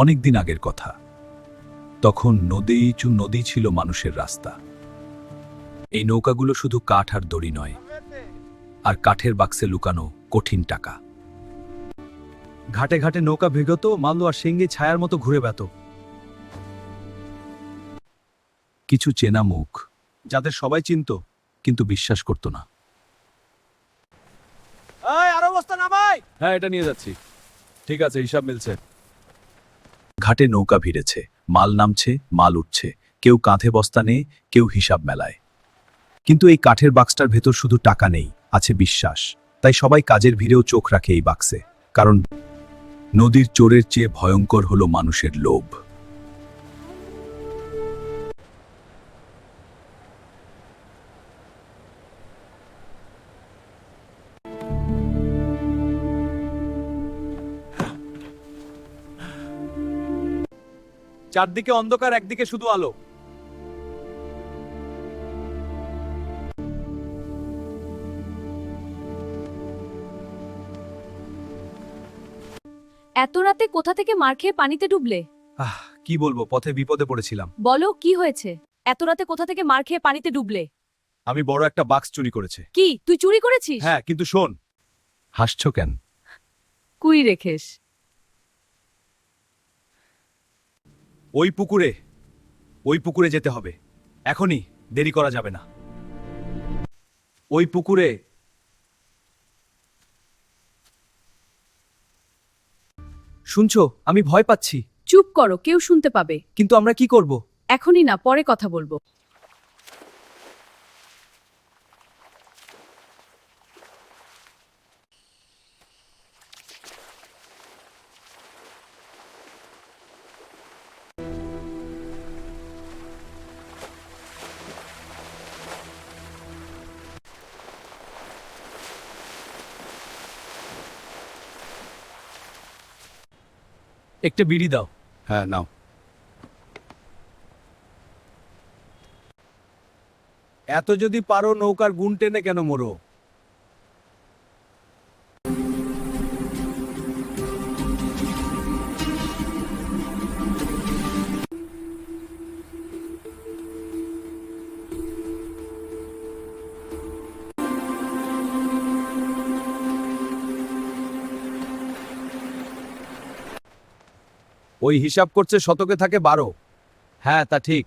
অনেক দিন আগের কথা। তখন নদী ছিল মানুষের রাস্তা। এই নৌকাগুলো শুধু কাঠ আর দড়ি নয়, আর কাঠের বাক্সে লুকানো কঠিন টাকা। ঘাটে ঘাটে নৌকা ভেগত, মাল্লু আর সিঙ্গি ছায়ার মতো ঘুরে বেত। কিছু চেনা মুখ, যাদের সবাই চিনত। কিন্তু বিশ্বাস করত না। আরো বস্তা নামাই। হ্যাঁ, এটা নিয়ে যাচ্ছি। ঠিক আছে, হিসাব মিলছে। ঘাটে নৌকা ভিড়েছে, মাল নামছে, মাল উঠছে। কেউ কাঁধে বস্তা নেয়, কেউ হিসাব মেলায়। কিন্তু এই কাঠের বাক্সটার ভেতর শুধু টাকা নেই, আছে বিশ্বাস। তাই সবাই কাজের ভিড়েও চোখ রাখে এই বাক্সে। কারণ নদীর চোরের চেয়ে ভয়ঙ্কর হলো মানুষের লোভ। চারদিকে অন্ধকার, একদিকে শুধু আলো। এত রাতে কোথা থেকে মার খেয়ে পানিতে ডুবলে? কি বলবো, পথে বিপদে পড়েছিলাম। বলো কি হয়েছে? এত রাতে কোথা থেকে মার খেয়ে পানিতে ডুবলে? আমি বড় একটা বাক্স চুরি করেছে। কি তুই চুরি করেছিস? হ্যাঁ, কিন্তু শোন। হাসছো কেন? কুই রেখেস? ওই পুকুরে যেতে হবে এখনই, দেরি করা যাবে না। ওই পুকুরে। শুনছো, আমি ভয় পাচ্ছি। চুপ করো, কেউ শুনতে পাবে। কিন্তু আমরা কি করব? এখনই না, পরে কথা বলবো। একটা বিড়ি দাও। হ্যাঁ, নাও। এত যদি পারো নৌকার গুণ টেনে কেন মোরো? ওই হিসাব করছে শতকে থাকে 12। হ্যাঁ, তা ঠিক।